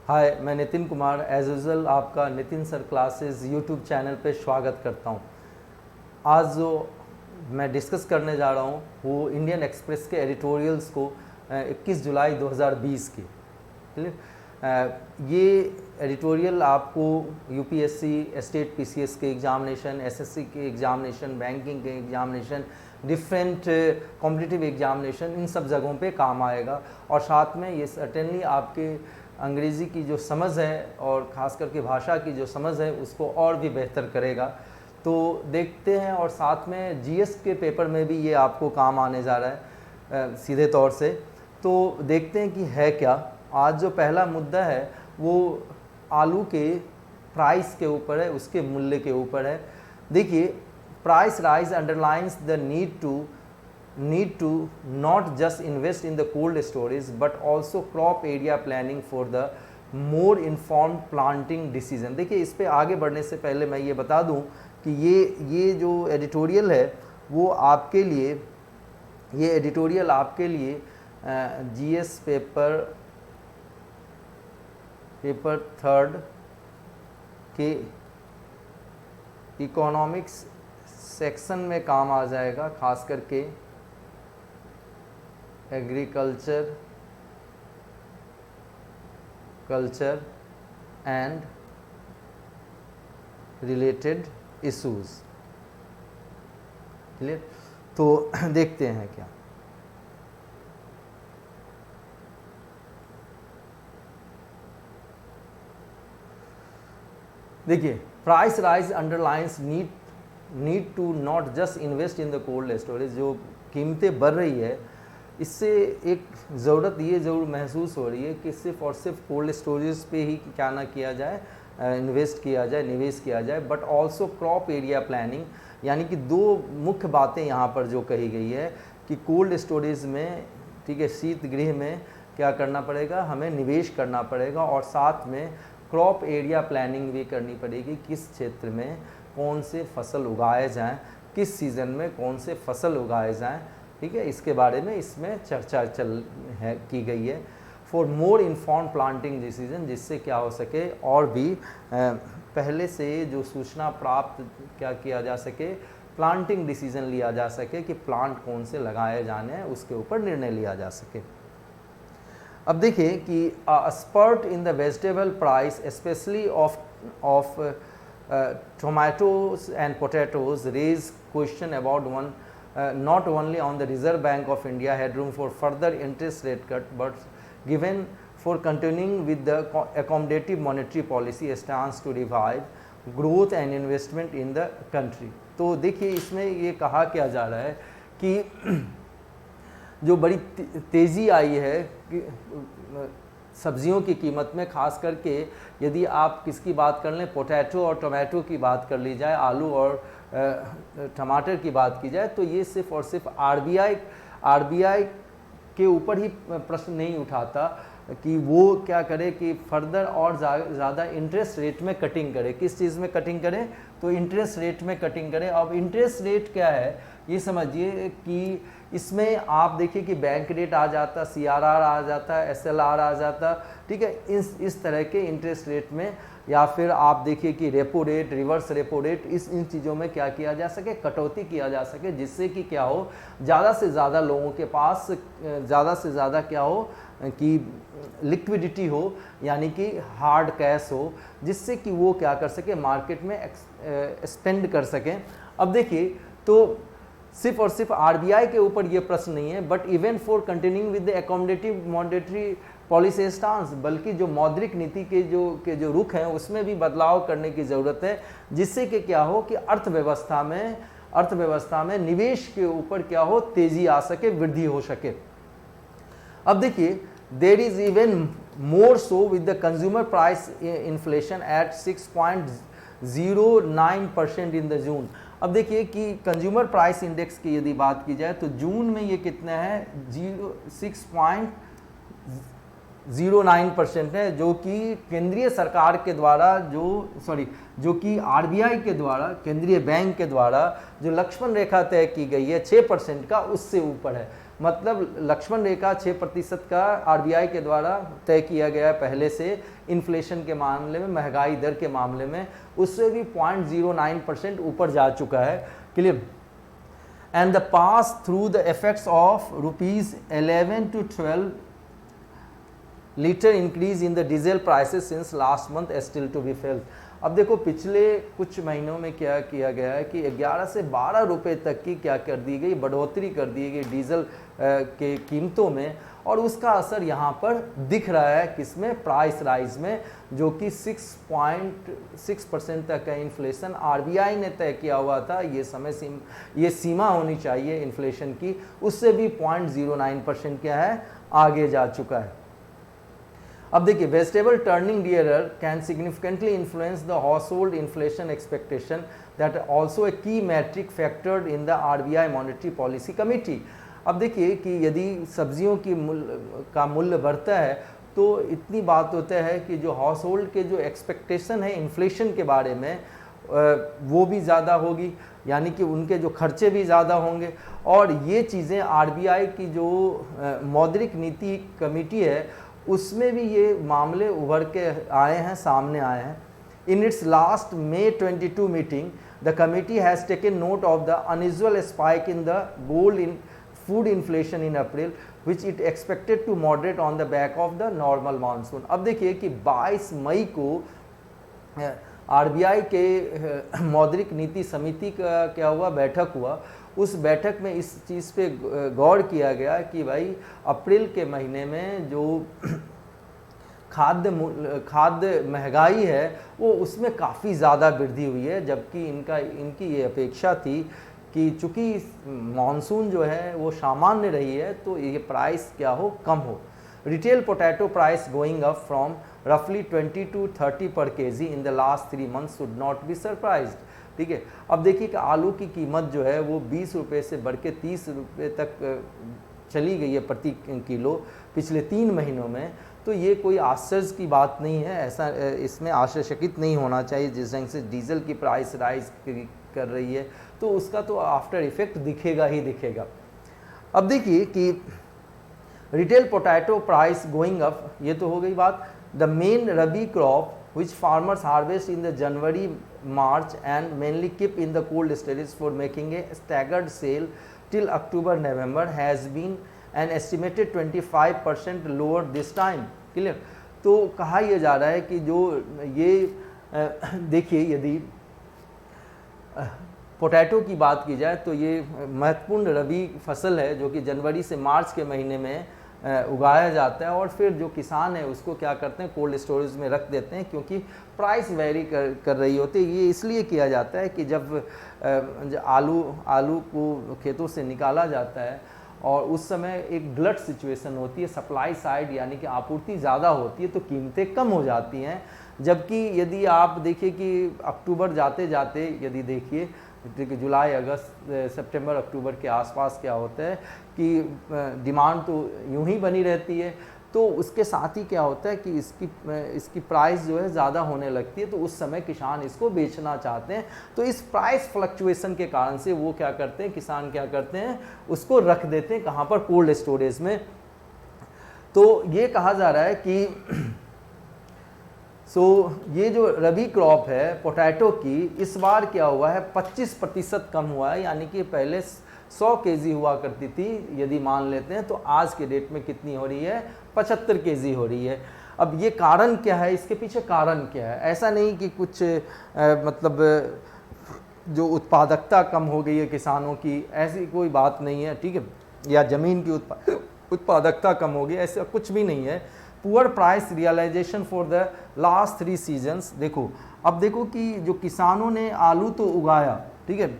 हाय, मैं Nitin Kumar as usual आपका Nitin sir classes YouTube channel पे स्वागत करता हूँ। आज जो मैं डिस्कस करने जा रहा हूँ वो इंडियन एक्सप्रेस के एडिटोरियल्स को 21 जुलाई 2020 की। ये एडिटोरियल आपको यूपीएससी, स्टेट पीसीएस के एग्जामिनेशन, एसएससी के एग्जामिनेशन, बैंकिंग के एग्जामिनेशन, डिफरेंट कॉम्पिटिटिव एग्जामिनेशन, इन सब जगहों पे काम आएगा। और साथ में ये सर्टेनली आपके अंग्रेज़ी की जो समझ है और ख़ास करके भाषा की जो समझ है उसको और भी बेहतर करेगा। तो देखते हैं, और साथ में जीएस के पेपर में भी ये आपको काम आने जा रहा है सीधे तौर से। तो देखते हैं कि है क्या। आज जो पहला मुद्दा है वो आलू के प्राइस के ऊपर है, उसके मूल्य के ऊपर है। देखिए, price rise underlines the need to not just invest in the cold storage but also crop area planning for the more informed planting decision। देखिए, इस पे आगे बढ़ने से पहले मैं ये बता दूं कि ये जो एडिटोरियल है वो आपके लिए, ये एडिटोरियल आपके लिए जीएस पेपर 3 के इकोनॉमिक्स सेक्शन में काम आ जाएगा, खास करके agriculture, culture and related issues. Clear? तो देखते हैं क्या। देखिए, price rise underlines need to not just invest in the cold storage. जो कीमतें बढ़ रही है, इससे एक ज़रूरत ये ज़रूर महसूस हो रही है कि सिर्फ और सिर्फ कोल्ड स्टोरेज पे ही क्या ना किया जाए, इन्वेस्ट किया जाए, निवेश किया जाए, but also crop area planning. यानी कि दो मुख्य बातें यहाँ पर जो कही गई है कि कोल्ड स्टोरेज में, ठीक है, शीत गृह में क्या करना पड़ेगा, हमें निवेश करना पड़ेगा, और साथ में क्रॉप एरिया प्लानिंग भी करनी पड़ेगी। किस क्षेत्र में कौन से फसल उगाए जाएँ, किस सीज़न में कौन से फसल उगाए जाएँ, ठीक है, इसके बारे में इसमें चर्चा की गई है। For more inform planting decision, जिससे क्या हो सके और भी पहले से जो सूचना प्राप्त क्या किया जा सके, प्लांटिंग डिसीजन लिया जा सके कि प्लांट कौन से लगाए जाने हैं, उसके ऊपर निर्णय लिया जा सके। अब देखिए कि spurt in the vegetable price specially of tomatoes and potatoes raise question about not only on the Reserve Bank of India headroom for further interest rate cut, but given for continuing with the accommodative monetary policy stance to revive growth and investment in the country। तो देखिए, इसमें ये कहा क्या जा रहा है कि जो बड़ी तेज़ी आई है कि सब्जियों की कीमत में, खास करके यदि आप किसकी बात कर लें, पोटैटो और टोमेटो की बात कर ली जाए, आलू और टमाटर की बात की जाए, तो ये सिर्फ और सिर्फ आरबीआई के ऊपर ही प्रश्न नहीं उठाता कि वो क्या करे कि फर्दर और ज़्यादा इंटरेस्ट रेट में कटिंग करे। किस चीज़ में कटिंग करें? तो इंटरेस्ट रेट में कटिंग करें। अब इंटरेस्ट रेट क्या है ये समझिए कि इसमें आप देखिए कि बैंक रेट आ जाता, सीआरआर आ जाता, एसएलआर आ जाता, ठीक है, इस तरह के इंटरेस्ट रेट में, या फिर आप देखिए कि repo rate, reverse repo rate, इन चीज़ों में क्या किया जा सके, कटौती किया जा सके, जिससे कि क्या हो, ज़्यादा से ज़्यादा लोगों के पास ज़्यादा से ज़्यादा क्या हो कि लिक्विडिटी हो, यानी कि हार्ड कैश हो, जिससे कि वो क्या कर सके, मार्केट में स्पेंड कर सकें। अब देखिए, तो सिर्फ और सिर्फ आरबीआई के ऊपर ये प्रश्न नहीं है, but even for continuing with the accommodative monetary policy stance, बल्कि जो मौद्रिक नीति के जो रुख हैं उसमें भी बदलाव करने की ज़रूरत है, जिससे कि क्या हो कि अर्थव्यवस्था में निवेश के ऊपर क्या हो, तेज़ी आ सके, वृद्धि हो सके। अब देखिए, there is even more so with the consumer price inflation at 6.09% in the June. अब देखिए कि कंज्यूमर प्राइस इंडेक्स की यदि बात की जाए तो जून में ये कितना है, 6.09% है, जो कि केंद्रीय सरकार के द्वारा जो कि आरबीआई के द्वारा, केंद्रीय बैंक के द्वारा जो लक्ष्मण रेखा तय की गई है 6% का, उससे ऊपर है। मतलब लक्ष्मण रेखा 6% का आरबीआई के द्वारा तय किया गया है पहले से इन्फ्लेशन के मामले में, महंगाई दर के मामले में, उससे भी 0.09% ऊपर जा चुका है। Clear. And the pass through the effects of ₹11 to 12 litre increase in the diesel prices since last month still to be felt. अब देखो पिछले कुछ महीनों में क्या किया गया है कि 11 से 12 रुपए तक की क्या कर दी गई, बढ़ोतरी कर दी गई डीजल के कीमतों में, और उसका असर यहाँ पर दिख रहा है किसमें, प्राइस राइज में, जो कि 6.6% तक का इन्फ्लेशन आरबीआई ने तय किया हुआ था। ये सीमा होनी चाहिए इन्फ्लेशन की, उससे भी 0.09% क्या है, आगे जा चुका है। अब देखिए, vegetable turning dearer can significantly influence the household inflation expectation that also a key metric factored in the RBI monetary policy committee. अब देखिए कि यदि सब्जियों की मूल्य बढ़ता है तो इतनी बात होता है कि जो हाउस होल्ड के जो एक्सपेक्टेशन है इन्फ्लेशन के बारे में वो भी ज़्यादा होगी, यानी कि उनके जो खर्चे भी ज़्यादा होंगे, और ये चीज़ें आरबीआई की जो मौद्रिक नीति कमेटी है उसमें भी ये मामले उभर के आए हैं, सामने आए हैं। In its last May 22 meeting the committee has taken note of the unusual spike in the gold in food inflation in April which it expected to moderate on the back of the normal monsoon. अब देखिए कि 22 मई को RBI के मौद्रिक नीति समिति का क्या हुआ, बैठक हुआ। उस बैठक में इस चीज़ पे गौर किया गया कि भाई अप्रैल के महीने में जो खाद्य महंगाई है वो उसमें काफ़ी ज़्यादा वृद्धि हुई है, जबकि इनकी ये अपेक्षा थी कि चूँकि मानसून जो है वो सामान्य रही है तो ये प्राइस क्या हो, कम हो। Retail potato price going up from रफली 20 to 30 per kg in the last 3 months should not be surprised. ठीक है। अब देखिए कि आलू की कीमत जो है वो 20 रुपये से बढ़ के 30 रुपये तक चली गई है प्रति किलो पिछले 3 महीनों में। तो ये कोई आश्चर्य की बात नहीं है, ऐसा इसमें आश्चर्यचकित नहीं होना चाहिए। जिस ढंग से डीजल की प्राइस राइज कर रही है तो उसका तो आफ्टर इफेक्ट दिखेगा ही दिखेगा। अब देखिए कि retail potato price going up, ये तो हो गई बात। The main rabi crop which farmers harvest in the January, March and mainly keep in the cold storage for making a staggered sale till October, November has been an estimated 25% lower this time. Clear? तो कहा यह जा रहा है कि जो ये देखिए यदि पोटैटो की बात की जाए तो ये महत्वपूर्ण रबी फसल है जो कि जनवरी से मार्च के महीने में उगाया जाता है, और फिर जो किसान है उसको क्या करते हैं, कोल्ड स्टोरेज में रख देते हैं, क्योंकि प्राइस वेरी कर रही होती है। ये इसलिए किया जाता है कि जब आलू को खेतों से निकाला जाता है और उस समय एक ग्लट सिचुएशन होती है, सप्लाई साइड यानी कि आपूर्ति ज़्यादा होती है तो कीमतें कम हो जाती हैं। जबकि यदि आप देखिए कि अक्टूबर जाते जाते यदि देखिए जुलाई, अगस्त, सितंबर, अक्टूबर के आसपास क्या होता है कि डिमांड तो यूं ही बनी रहती है, तो उसके साथ ही क्या होता है कि इसकी प्राइस जो है ज़्यादा होने लगती है, तो उस समय किसान इसको बेचना चाहते हैं। तो इस प्राइस फ्लक्चुएशन के कारण से वो क्या करते हैं, किसान क्या करते हैं, उसको रख देते हैं कहाँ पर, कोल्ड स्टोरेज में। तो ये कहा जा रहा है कि ये जो रबी क्रॉप है पोटैटो की, इस बार क्या हुआ है, 25% कम हुआ है। यानी कि पहले 100 केजी हुआ करती थी यदि मान लेते हैं, तो आज के डेट में कितनी हो रही है, 75 केजी हो रही है। अब ये कारण क्या है, इसके पीछे कारण क्या है? ऐसा नहीं कि कुछ मतलब जो उत्पादकता कम हो गई है किसानों की, ऐसी कोई बात नहीं है, ठीक है, या ज़मीन की उत्पादकता कम हो गई, ऐसा कुछ भी नहीं है। Poor price realisation for the last 3 seasons. देखो अब देखो कि जो किसानों ने आलू तो उगाया, ठीक है,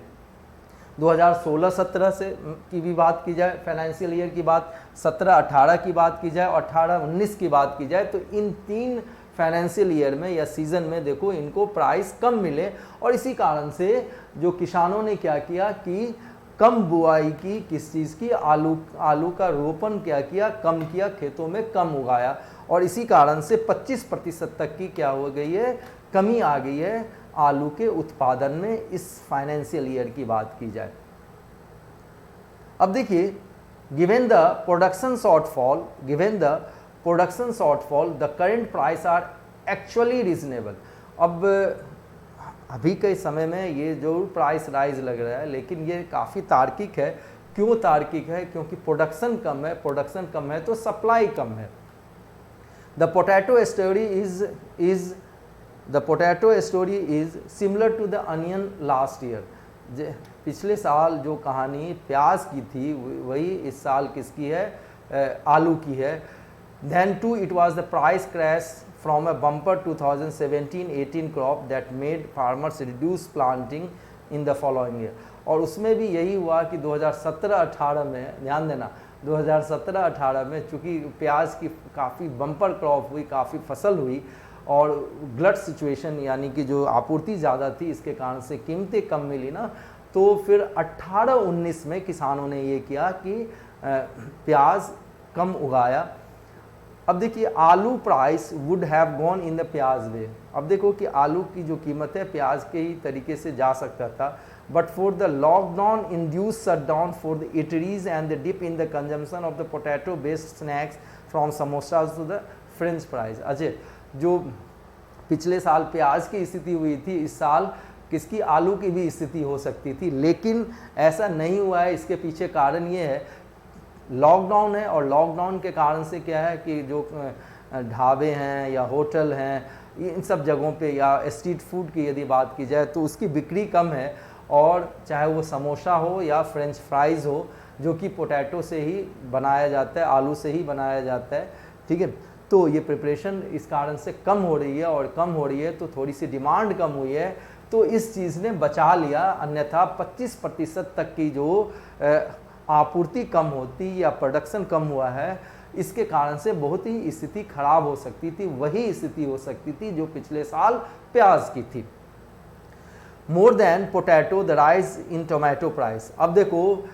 2016-17 से की भी बात की जाए, फाइनेंशियल ईयर की बात, 17-18 की बात की जाए और 18-19 की बात की जाए, तो इन 3 फाइनेंशियल ईयर में या सीज़न में देखो इनको प्राइस कम मिले, और इसी कारण से जो किसानों ने क्या किया कि कम बुआई की, किस चीज़ की, आलू का रोपण क्या किया, कम किया, खेतों में कम उगाया, और इसी कारण से 25% तक की क्या हो गई है, कमी आ गई है आलू के उत्पादन में, इस फाइनेंशियल ईयर की बात की जाए। अब देखिए given the production shortfall, the current price are actually reasonable. अब अभी के समय में ये जो प्राइस राइज लग रहा है, लेकिन ये काफ़ी तार्किक है। क्यों तार्किक है? क्योंकि प्रोडक्शन कम है तो सप्लाई कम है। The potato story is similar to the onion last year. पिछले साल जो कहानी प्याज की थी वही इस साल किसकी है? आलू की है। Then too it was the price crash from a bumper 2017-18 crop that made farmers reduce planting in the following year. और उसमें भी यही हुआ कि 2017-18 में, ध्यान देना, 2017-18 में चूँकि प्याज की काफ़ी बम्पर क्रॉप हुई, काफ़ी फसल हुई और ग्लट सिचुएशन यानी कि जो आपूर्ति ज़्यादा थी इसके कारण से कीमतें कम मिली ना, तो फिर 18-19 में किसानों ने ये किया कि प्याज कम उगाया। अब देखिए आलू price would have gone in the प्याज वे। अब देखो कि आलू की जो कीमत है प्याज के ही तरीके से जा सकता था, but for the lockdown induced shutdown for the eateries and the dip in the consumption of the potato based snacks from samosas to the french fries। Ajay, जो पिछले साल प्याज की स्थिति हुई थी, इस साल किसकी? आलू की भी स्थिति हो सकती थी, लेकिन ऐसा नहीं हुआ है। इसके पीछे कारण ये है, लॉकडाउन है और लॉकडाउन के कारण से क्या है कि जो ढाबे हैं या होटल हैं, इन सब जगहों पे या स्ट्रीट फूड की यदि बात की जाए तो उसकी बिक्री कम है। और चाहे वो समोसा हो या फ्रेंच फ्राइज़ हो, जो कि पोटैटो से ही बनाया जाता है, आलू से ही बनाया जाता है, ठीक है। तो ये प्रिपरेशन इस कारण से कम हो रही है, और कम हो रही है तो थोड़ी सी डिमांड कम हुई है, तो इस चीज़ ने बचा लिया। अन्यथा 25% तक की जो आपूर्ति कम होती या प्रोडक्शन कम हुआ है, इसके कारण से बहुत ही स्थिति खराब हो सकती थी। वही स्थिति हो सकती थी जो पिछले साल प्याज की थी। More than potato the rise in tomato price. अब देखो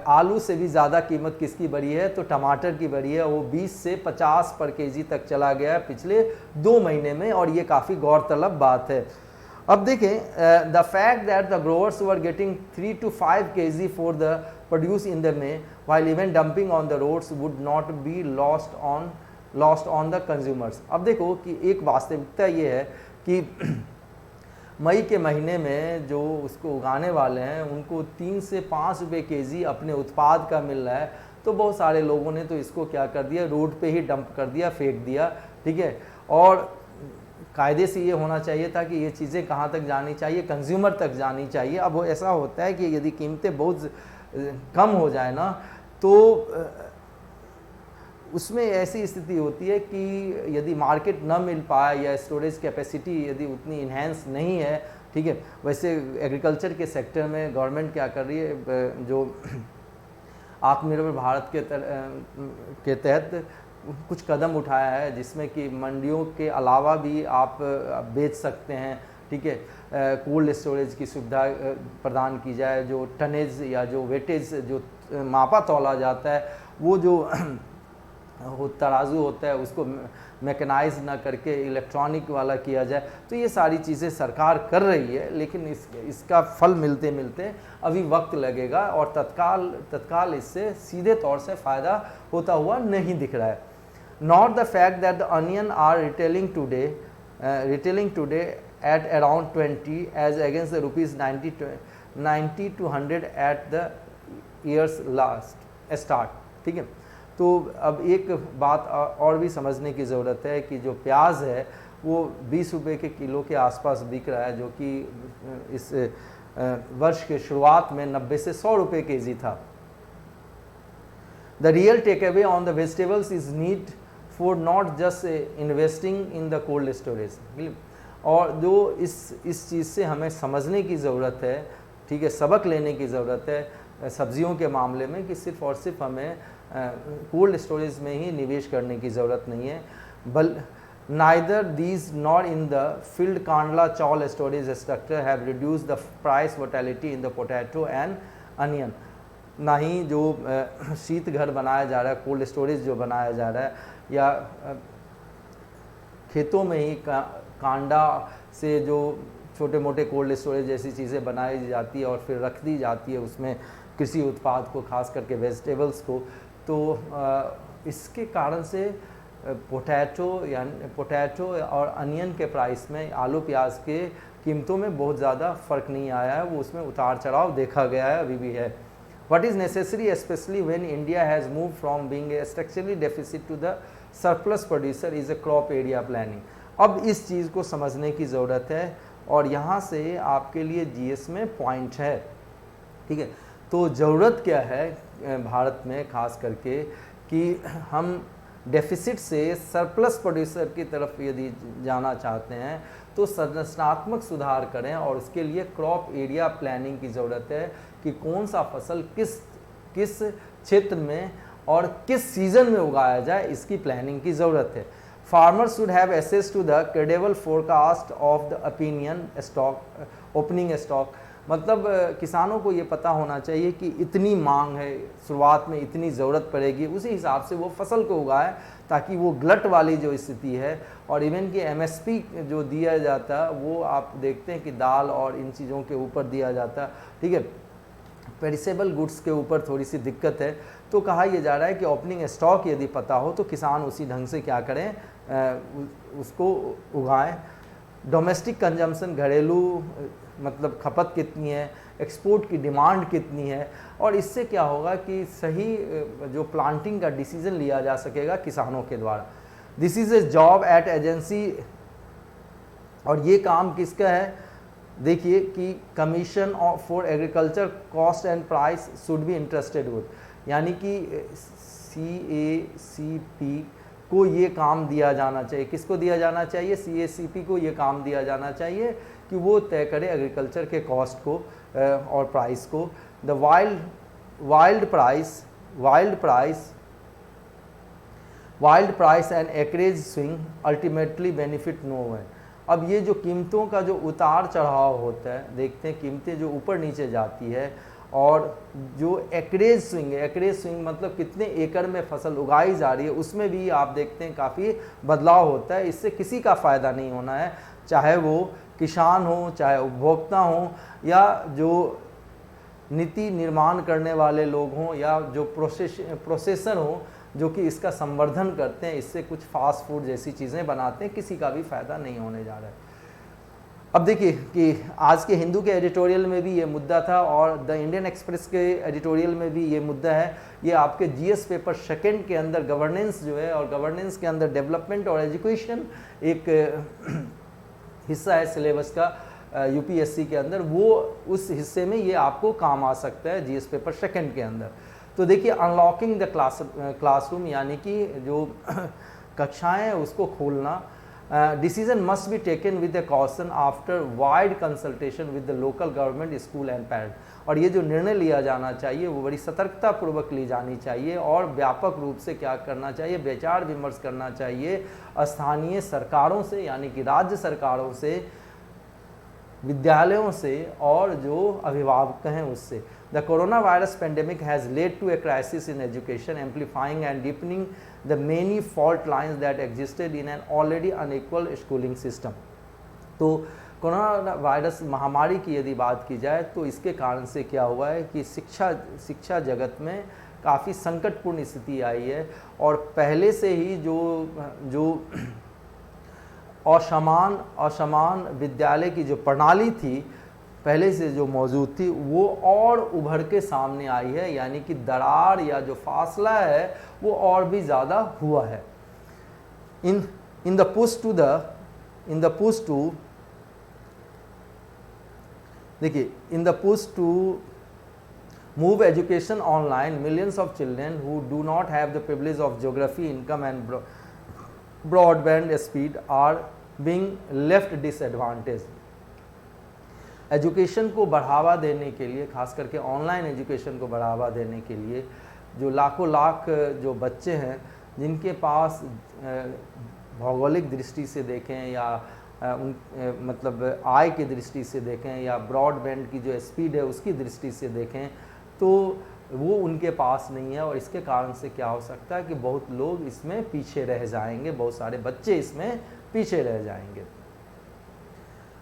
आलू से भी ज़्यादा कीमत किसकी बढ़ी है? तो टमाटर की बढ़ी है। वो 20 से 50 पर केजी तक चला गया है पिछले 2 महीने में, और ये काफ़ी गौरतलब बात है। अब देखें, the fact that the growers were getting 3 to 5 kg for the produce in the may while even dumping on the roads would not be lost on the consumers। अब देखो कि एक वास्तविकता ये है कि मई के महीने में जो उसको उगाने वाले हैं उनको 3 से 5 रुपये केजी अपने उत्पाद का मिल रहा है, तो बहुत सारे लोगों ने तो इसको क्या कर दिया, रोड पे ही डंप कर दिया, फेंक दिया, ठीक है। और कायदे से ये होना चाहिए था कि ये चीज़ें कहाँ तक जानी चाहिए? कंज्यूमर तक जानी चाहिए। अब वो ऐसा होता है कि यदि कीमतें बहुत कम हो जाए ना, तो उसमें ऐसी स्थिति होती है कि यदि मार्केट न मिल पाए या स्टोरेज कैपेसिटी यदि उतनी इन्हेंस नहीं है, ठीक है। वैसे एग्रीकल्चर के सेक्टर में गवर्नमेंट क्या कर रही है, जो आत्मनिर्भर भारत के तहत कुछ कदम उठाया है, जिसमें कि मंडियों के अलावा भी आप बेच सकते हैं, ठीक है। कोल्ड स्टोरेज की सुविधा प्रदान की जाए, जो टनेज या जो वेटेज जो मापा तोला जाता है, वो जो तराजू होता है उसको मैकेनाइज ना करके इलेक्ट्रॉनिक वाला किया जाए। तो ये सारी चीज़ें सरकार कर रही है, लेकिन इसका फल मिलते मिलते अभी वक्त लगेगा, और तत्काल इससे सीधे तौर से फ़ायदा होता हुआ नहीं दिख रहा है। Not the fact that the onion are retailing today at around 20 as against the rupees 90 to 100 at the year's last start, ठीक है। तो अब एक बात और भी समझने की ज़रूरत है कि जो प्याज है वो 20 रुपये के किलो के आसपास बिक रहा है, जो कि इस वर्ष के शुरुआत में 90 से 100 रुपये केजी था। The real take away on the vegetables is need for not just investing in the cold storage. और जो इस चीज़ से हमें समझने की ज़रूरत है, ठीक है, सबक लेने की ज़रूरत है सब्जियों के मामले में, कि सिर्फ़ और सिर्फ हमें कोल्ड स्टोरेज में ही निवेश करने की ज़रूरत नहीं है। Neither these nor in the field कांडला चॉल storage structure have reduce the price volatility in the potato and onion. ना ही जो शीत घर बनाया जा रहा है, कोल्ड स्टोरेज जो बनाया जा रहा है, या खेतों में ही कांडा से जो छोटे मोटे कोल्ड स्टोरेज जैसी चीज़ें बनाई जाती है और फिर रख दी जाती है उसमें कृषि उत्पाद को, खास करके वेजिटेबल्स को। तो इसके कारण से पोटैटो और अनियन के प्राइस में, आलू प्याज के कीमतों में बहुत ज़्यादा फ़र्क नहीं आया है, वो उसमें उतार चढ़ाव देखा गया है, अभी भी है। What is necessary especially when India has move from being a structurally deficit to the surplus producer is a crop area planning. अब इस चीज़ को समझने की ज़रूरत है, और यहाँ से आपके लिए जीएस में पॉइंट है, ठीक है। तो ज़रूरत क्या है भारत में खास करके कि हम डेफिसिट से सरप्लस प्रोड्यूसर की तरफ यदि जाना चाहते हैं तो संरचनात्मक सुधार करें, और उसके लिए क्रॉप एरिया प्लानिंग की ज़रूरत है कि कौन सा फसल किस क्षेत्र में और किस सीज़न में उगाया जाए, इसकी प्लानिंग की ज़रूरत है। Farmers should have access to the credible forecast of the opening stock. मतलब किसानों को ये पता होना चाहिए कि इतनी मांग है, शुरुआत में इतनी ज़रूरत पड़ेगी, उसी हिसाब से वो फसल को उगाए, ताकि वो ग्लट वाली जो स्थिति है, और इवन कि एमएसपी जो दिया जाता है वो आप देखते हैं कि दाल और इन चीज़ों के ऊपर दिया जाता, ठीक है, पेरिसेबल गुड्स के ऊपर थोड़ी सी दिक्कत है। तो कहा यह जा रहा है कि ओपनिंग स्टॉक यदि पता हो तो किसान उसी ढंग से क्या करें, उसको उगाएं। डोमेस्टिक कंजम्पशन, घरेलू मतलब खपत कितनी है, एक्सपोर्ट की डिमांड कितनी है, और इससे क्या होगा कि सही जो प्लांटिंग का डिसीजन लिया जा सकेगा किसानों के द्वारा। This is a job eight agency, और ये काम किसका है, देखिए कि commission for agriculture cost and price should be interested with, यानी कि CACP को ये काम दिया जाना चाहिए। किसको दिया जाना चाहिए? CACP को ये काम दिया जाना चाहिए कि वो तय करे एग्रीकल्चर के कॉस्ट को और प्राइस को। The wild price and acreage swing ultimately benefit no one. अब ये जो कीमतों का जो उतार चढ़ाव होता है, देखते हैं कीमतें जो ऊपर नीचे जाती है, और जो एक्रेज स्विंग मतलब कितने एकड़ में फसल उगाई जा रही है, उसमें भी आप देखते हैं काफ़ी बदलाव होता है। इससे किसी का फ़ायदा नहीं होना है, चाहे वो किसान हो, चाहे उपभोक्ता हो, या जो नीति निर्माण करने वाले लोग हों, या जो प्रोसेसर हों जो कि इसका संवर्धन करते हैं, इससे कुछ फास्ट फूड जैसी चीज़ें बनाते हैं, किसी का भी फ़ायदा नहीं होने जा रहा है। अब देखिए कि आज के हिंदू के एडिटोरियल में भी ये मुद्दा था, और द इंडियन एक्सप्रेस के एडिटोरियल में भी ये मुद्दा है। ये आपके जीएस पेपर सेकंड के अंदर गवर्नेंस जो है, और गवर्नेंस के अंदर डेवलपमेंट और एजुकेशन एक हिस्सा है सिलेबस का यूपीएससी के अंदर, वो उस हिस्से में ये आपको काम आ सकता है जीएस पेपर सेकंड के अंदर। तो देखिए, अनलॉकिंग द क्लासरूम, यानी कि जो कक्षाएं हैं उसको खोलना। Decision must be taken with the caution after wide consultation with the local government, school and parent. और ये जो निर्णय लिया जाना चाहिए वो बड़ी सतर्कता पूर्वक ली जानी चाहिए, और व्यापक रूप से क्या करना चाहिए, विचार विमर्श करना चाहिए स्थानीय सरकारों से, यानी कि राज्य सरकारों से, विद्यालयों से, और जो अभिभावक हैं उससे। The corona virus pandemic has led to a crisis in education, amplifying and deepening the many fault lines that existed in an already unequal schooling system. तो कोरोना वायरस महामारी की यदि बात की जाए तो इसके कारण से क्या हुआ है कि शिक्षा जगत में काफ़ी संकटपूर्ण स्थिति आई है, और पहले से ही जो असमान विद्यालय की जो प्रणाली थी पहले से जो मौजूद थी, वो और उभर के सामने आई है, यानी कि दरार या जो फासला है वो और भी ज़्यादा हुआ है। In the push to move education online, millions of children who do not have the privilege of geography, income and broadband speed are being left disadvantaged। Education को बढ़ावा देने के लिए, खास करके ऑनलाइन एजुकेशन को बढ़ावा देने के लिए, जो लाखों लाख जो बच्चे हैं जिनके पास भौगोलिक दृष्टि से देखें या मतलब आय की दृष्टि से देखें या ब्रॉडबैंड की जो स्पीड है उसकी दृष्टि से देखें, तो वो उनके पास नहीं है, और इसके कारण से क्या हो सकता है कि बहुत लोग इसमें पीछे रह जाएंगे, बहुत सारे बच्चे इसमें पीछे रह जाएंगे।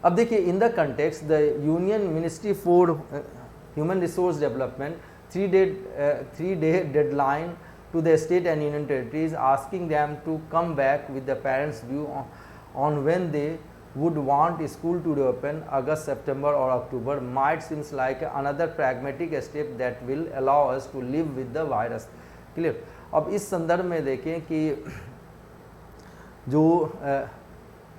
अब देखिए, in the context the union ministry for human resource development 3-day deadline to the state and union territories, asking them to come back with the parents' view on when they would want school to reopen, August, September or October, might seems like another pragmatic step that will allow us to live with the virus. Clear? अब इस संदर्भ में देखें कि जो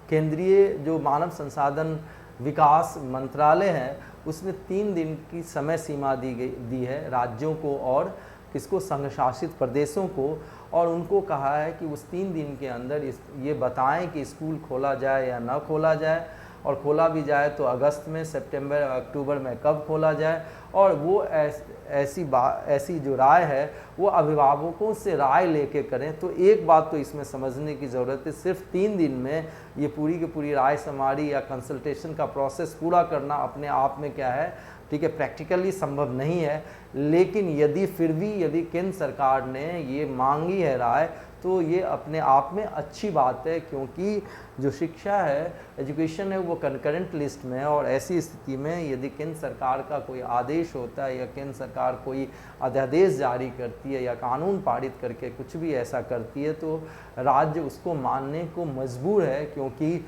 केंद्रीय जो मानव संसाधन विकास मंत्रालय है उसने 3 दिन की समय सीमा दी है राज्यों को और किसको, संघ शासित प्रदेशों को, और उनको कहा है कि उस 3 दिन के अंदर ये बताएं कि स्कूल खोला जाए या ना खोला जाए, और खोला भी जाए तो अगस्त में, सितंबर, अक्टूबर में कब खोला जाए, और वो ऐसी जो राय है वो अभिभावकों से राय लेके करें। तो एक बात तो इसमें समझने की ज़रूरत है, सिर्फ 3 दिन में ये पूरी की पूरी राय समारी या कंसल्टेशन का प्रोसेस पूरा करना अपने आप में क्या है, ठीक है, प्रैक्टिकली संभव नहीं है। लेकिन यदि केंद्र सरकार ने ये मांगी है राय, तो ये अपने आप में अच्छी बात है, क्योंकि जो शिक्षा है, एजुकेशन है, वो कंकरेंट लिस्ट में है, और ऐसी स्थिति में यदि केंद्र सरकार का कोई आदेश होता है या केंद्र सरकार कोई अध्यादेश जारी करती है या कानून पारित करके कुछ भी ऐसा करती है, तो राज्य उसको मानने को मजबूर है, क्योंकि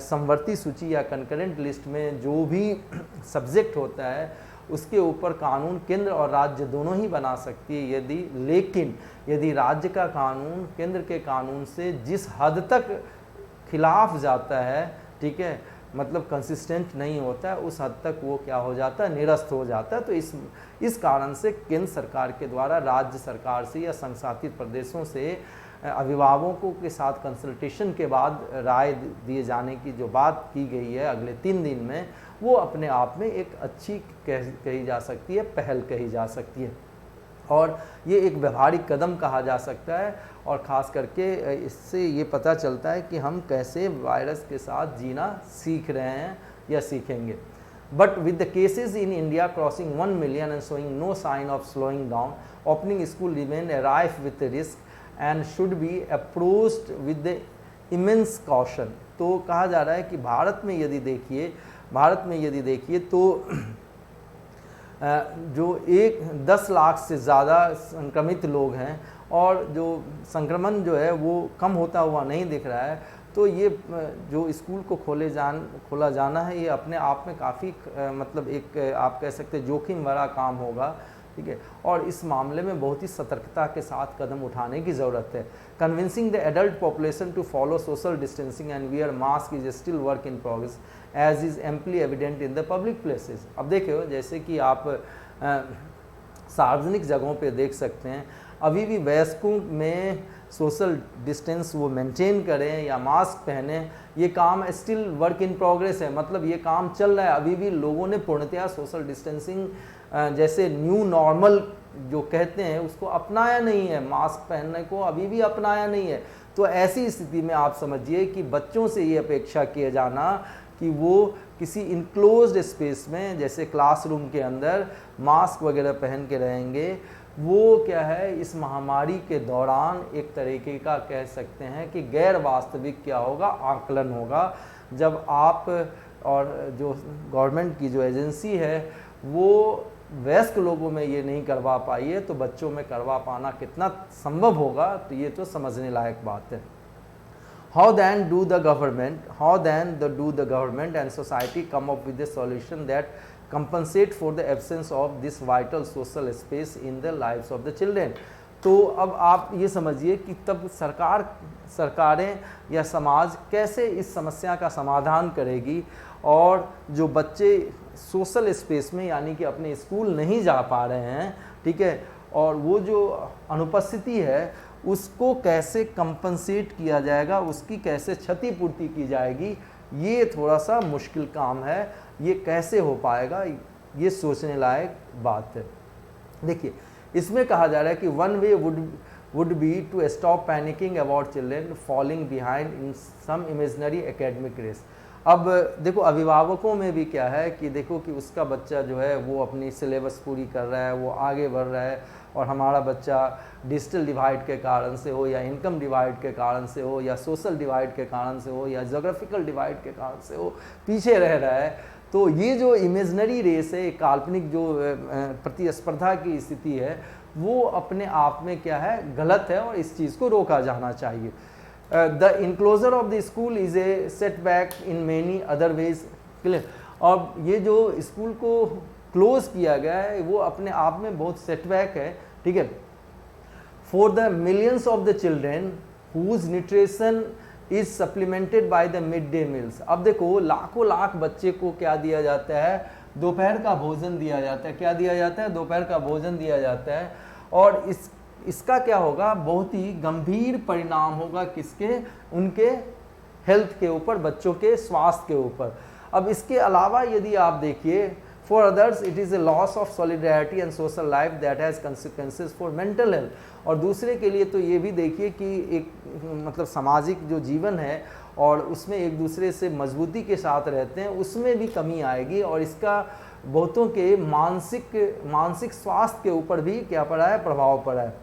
समवर्ती सूची या कंकरेंट लिस्ट में जो भी सब्जेक्ट होता है उसके ऊपर कानून केंद्र और राज्य दोनों ही बना सकती है। लेकिन यदि राज्य का कानून केंद्र के कानून से जिस हद तक खिलाफ जाता है, ठीक है, मतलब कंसिस्टेंट नहीं होता है, उस हद तक वो क्या हो जाता है, निरस्त हो जाता है। तो इस कारण से केंद्र सरकार के द्वारा राज्य सरकार से या संघ शासित प्रदेशों से अभिभावकों के साथ कंसल्टेशन के बाद राय दिए जाने की जो बात की गई है अगले 3 दिन में, वो अपने आप में एक अच्छी कही जा सकती है, पहल कही जा सकती है, और ये एक व्यवहारिक कदम कहा जा सकता है। और ख़ास करके इससे ये पता चलता है कि हम कैसे वायरस के साथ जीना सीख रहे हैं या सीखेंगे। But with the cases in India crossing 1 million and showing no sign of slowing down, opening school remain rife with risk and should be approached with the immense caution. तो कहा जा रहा है कि भारत में यदि देखिए तो जो 10 लाख से ज़्यादा संक्रमित लोग हैं और जो संक्रमण जो है वो कम होता हुआ नहीं दिख रहा है, तो ये जो स्कूल को खोला जाना है, ये अपने आप में काफ़ी मतलब एक आप कह सकते हैं जोखिम भरा काम होगा, ठीक है, और इस मामले में बहुत ही सतर्कता के साथ कदम उठाने की ज़रूरत है। Convincing the adult population to follow social distancing and wear mask is still work in progress as is amply evident in the public places. अब देखिए, जैसे कि आप सार्वजनिक जगहों पे देख सकते हैं, अभी भी वयस्कों में सोशल डिस्टेंस वो मेंटेन करें या मास्क पहने, ये काम स्टिल वर्क इन प्रोग्रेस है, मतलब ये काम चल रहा है। अभी भी लोगों ने पूर्णतया सोशल डिस्टेंसिंग जैसे न्यू नॉर्मल जो कहते हैं उसको अपनाया नहीं है, मास्क पहनने को अभी भी अपनाया नहीं है। तो ऐसी स्थिति में आप समझिए कि बच्चों से ये अपेक्षा किया जाना कि वो किसी इनक्लोज्ड स्पेस में जैसे क्लासरूम के अंदर मास्क वगैरह पहन के रहेंगे, वो क्या है, इस महामारी के दौरान एक तरीके का कह सकते हैं कि गैर वास्तविक क्या होगा, आकलन होगा। जब आप और जो गवर्नमेंट की जो एजेंसी है वो वयस्क लोगों में ये नहीं करवा पाई है, तो बच्चों में करवा पाना कितना संभव होगा, तो ये तो समझने लायक बात है। How then do the government and society come up with a solution that compensate for the absence of this vital social space in the lives of the children? तो अब आप ये समझिए कि तब सरकारें या समाज कैसे इस समस्या का समाधान करेगी, और जो बच्चे सोशल स्पेस में यानी कि अपने स्कूल नहीं जा पा रहे हैं, ठीक है, और वो जो अनुपस्थिति है उसको कैसे कंपनसेट किया जाएगा, उसकी कैसे क्षतिपूर्ति की जाएगी, ये थोड़ा सा मुश्किल काम है। ये कैसे हो पाएगा, ये सोचने लायक बात है। देखिए, इसमें कहा जा रहा है कि one way would be to stop panicking about children falling behind in some imaginary academic race. अब देखो, अभिभावकों में भी क्या है कि देखो कि उसका बच्चा जो है वो अपनी सिलेबस पूरी कर रहा है, वो आगे बढ़ रहा है, और हमारा बच्चा डिजिटल डिवाइड के कारण से हो या इनकम डिवाइड के कारण से हो या सोशल डिवाइड के कारण से हो या जोग्राफिकल डिवाइड के कारण से हो पीछे रह रहा है। तो ये जो इमेजनरी रेस है, काल्पनिक जो प्रतिस्पर्धा की स्थिति है, वो अपने आप में क्या है, गलत है और इस चीज़ को रोका जाना चाहिए। The enclosure of the school is a setback in many other ways, clear. और ये जो स्कूल को क्लोज किया गया है वो अपने आप में बहुत सेटबैक है, ठीक है। For the millions of the children whose nutrition is supplemented by the mid day meals. अब देखो लाखों लाख बच्चे को क्या दिया जाता है, दोपहर का भोजन दिया जाता है। क्या दिया जाता है, दोपहर का भोजन दिया जाता है। और इसका क्या होगा, बहुत ही गंभीर परिणाम होगा किसके, उनके हेल्थ के ऊपर, बच्चों के स्वास्थ्य के ऊपर। अब इसके अलावा यदि आप देखिए, for others it is a loss of solidarity and social life that has consequences for mental health. और दूसरे के लिए तो ये भी देखिए कि एक मतलब सामाजिक जो जीवन है और उसमें एक दूसरे से मजबूती के साथ रहते हैं, उसमें भी कमी आएगी और इसका बहुतों के मानसिक स्वास्थ्य के ऊपर भी क्या पड़ा है, प्रभाव पड़ा है।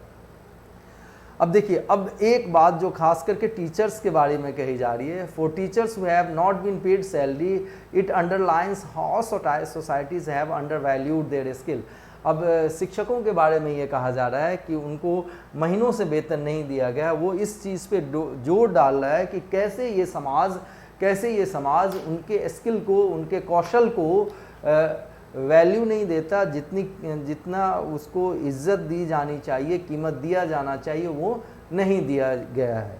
अब देखिए, अब एक बात जो खास करके टीचर्स के बारे में कही जा रही है, for teachers who have not been paid salary it underlines how societies have undervalued their skill. अब शिक्षकों के बारे में ये कहा जा रहा है कि उनको महीनों से वेतन नहीं दिया गया। वो इस चीज़ पे जोर डाल रहा है कि कैसे ये समाज उनके स्किल को, उनके कौशल को वैल्यू नहीं देता, जितना उसको इज्जत दी जानी चाहिए, कीमत दिया जाना चाहिए, वो नहीं दिया गया है।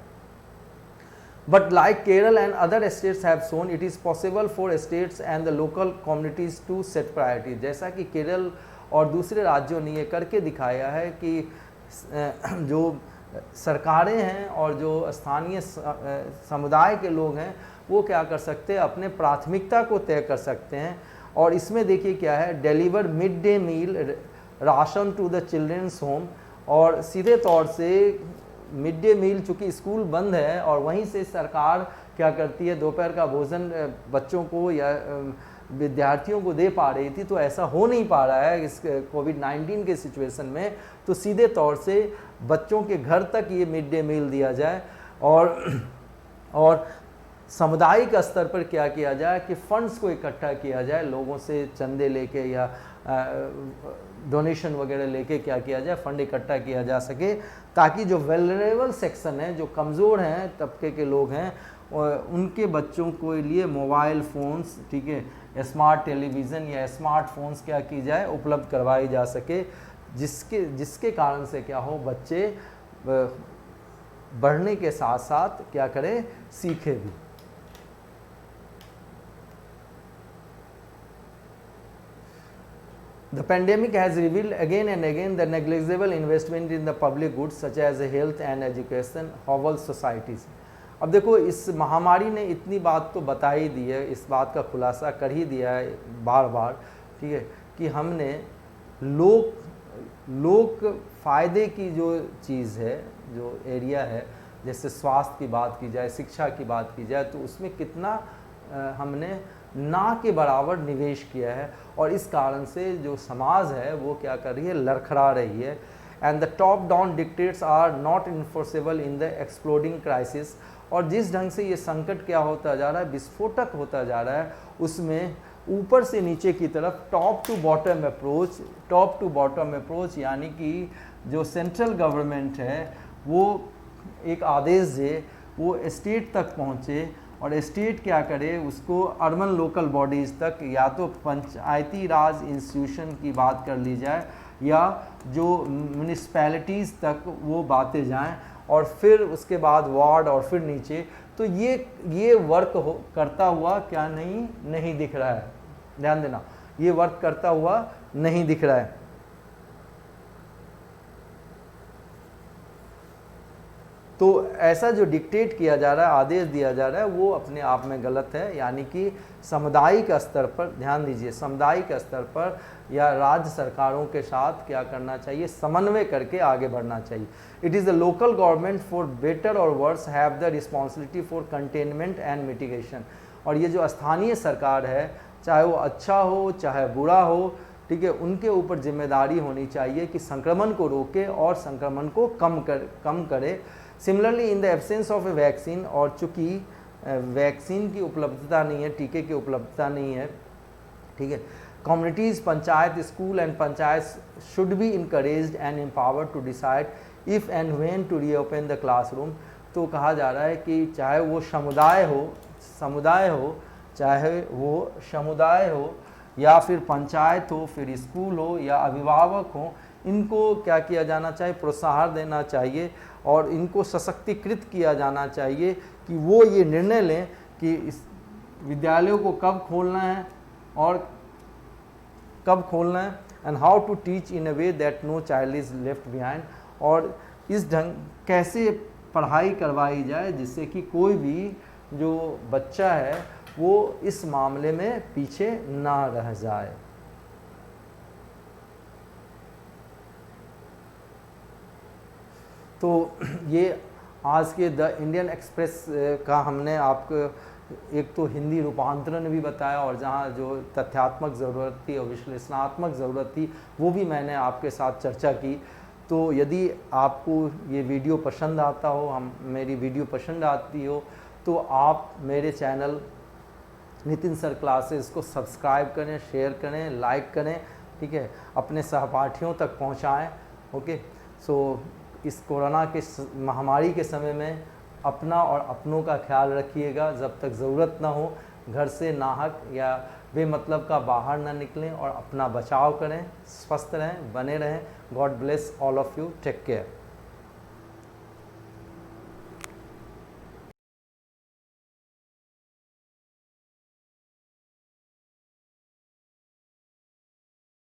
But like Kerala and other states have shown it is possible for states and the local communities to set priority. जैसा कि केरल और दूसरे राज्यों ने ये करके दिखाया है कि जो सरकारें हैं और जो स्थानीय समुदाय के लोग हैं वो क्या कर सकते हैं, अपने प्राथमिकता को तय कर सकते हैं। और इसमें देखिए क्या है, deliver mid day meal ration to the children's home. और सीधे तौर से मिड डे मील, चूँकि स्कूल बंद है और वहीं से सरकार क्या करती है, दोपहर का भोजन बच्चों को या विद्यार्थियों को दे पा रही थी, तो ऐसा हो नहीं पा रहा है इस कोविड-19 के सिचुएशन में। तो सीधे तौर से बच्चों के घर तक ये मिड डे मील दिया जाए और सामुदायिक स्तर पर क्या किया जाए कि फंड्स को इकट्ठा किया जाए, लोगों से चंदे लेके या डोनेशन वगैरह लेके क्या किया जाए, फंड इकट्ठा किया जा सके, ताकि जो वेलरेबल सेक्शन है, जो कमज़ोर हैं तबके के लोग हैं, उनके बच्चों को लिए मोबाइल फ़ोन्स, ठीक है, स्मार्ट टेलीविज़न या स्मार्टफोन्स क्या की जाए, उपलब्ध करवाई जा सके, जिसके कारण से क्या हो, बच्चे बढ़ने के साथ साथ क्या करें, सीखे भी। The pandemic has revealed again and again the negligible investment in the public goods such as health and education hobble societies. अब देखो, इस महामारी ने इतनी बात तो बता ही दी है, इस बात का खुलासा कर ही दिया है बार बार, ठीक है, कि हमने लोक फ़ायदे की जो चीज़ है, जो एरिया है, जैसे स्वास्थ्य की बात की जाए, शिक्षा की बात की जाए, तो उसमें कितना हमने ना के बराबर निवेश किया है। और इस कारण से जो समाज है वो क्या कर रही है, लड़खड़ा रही है। And the top down dictates are not enforceable in the exploding crisis. और जिस ढंग से ये संकट क्या होता जा रहा है, विस्फोटक होता जा रहा है, उसमें ऊपर से नीचे की तरफ टॉप टू बॉटम अप्रोच, यानी कि जो सेंट्रल गवर्नमेंट है वो एक आदेश दे, वो स्टेट तक पहुँचे और स्टेट क्या करे, उसको अर्बन लोकल बॉडीज़ तक, या तो पंचायती राज इंस्टीट्यूशन की बात कर ली जाए या जो म्यूनिसिपैलिटीज़ तक वो बातें जाएं, और फिर उसके बाद वार्ड और फिर नीचे। तो ये वर्क करता हुआ क्या नहीं दिख रहा है, ध्यान देना, ये वर्क करता हुआ नहीं दिख रहा है। तो ऐसा जो डिक्टेट किया जा रहा है, आदेश दिया जा रहा है, वो अपने आप में गलत है। यानी कि सामुदायिक स्तर पर, ध्यान दीजिए, सामुदायिक स्तर पर या राज्य सरकारों के साथ क्या करना चाहिए, समन्वय करके आगे बढ़ना चाहिए। It is the local government for better और worse have the responsibility for containment and mitigation. और ये जो स्थानीय सरकार है, चाहे वो अच्छा हो चाहे बुरा हो, ठीक है, उनके ऊपर जिम्मेदारी होनी चाहिए कि संक्रमण को रोके और संक्रमण को कम करे। Similarly in the absence of A vaccine, और चूँकि वैक्सीन की उपलब्धता नहीं है, टीके की उपलब्धता नहीं है, ठीक है। Communities, panchayat, school and panchayat should be encouraged and empowered to decide if and when to reopen the classroom. तो कहा जा रहा है कि चाहे वो समुदाय हो, चाहे वो समुदाय हो या फिर पंचायत हो, फिर स्कूल हो या अभिभावक हो, इनको क्या किया जाना चाहिए, प्रोत्साहन देना चाहिए और इनको सशक्तिकृत किया जाना चाहिए कि वो ये निर्णय लें कि इस विद्यालयों को कब खोलना है और कब खोलना है, and how to teach in a way that no child is left behind, और इस ढंग कैसे पढ़ाई करवाई जाए जिससे कि कोई भी जो बच्चा है वो इस मामले में पीछे ना रह जाए। तो ये आज के द इंडियन एक्सप्रेस का हमने आपको एक तो हिंदी रूपांतरण भी बताया और जहाँ जो तथ्यात्मक ज़रूरत थी और विश्लेषणात्मक ज़रूरत थी वो भी मैंने आपके साथ चर्चा की। तो यदि आपको ये वीडियो पसंद आता हो, मेरी वीडियो पसंद आती हो, तो आप मेरे चैनल नितिन सर क्लासेस को सब्सक्राइब करें, शेयर करें, लाइक करें, ठीक है, अपने सहपाठियों तक पहुंचाएं। ओके, सो इस कोरोना के महामारी के समय में अपना और अपनों का ख्याल रखिएगा। जब तक ज़रूरत ना हो घर से नाहक या बेमतलब का बाहर ना निकलें और अपना बचाव करें। स्वस्थ रहें, बने रहें। God bless all of you. Take care.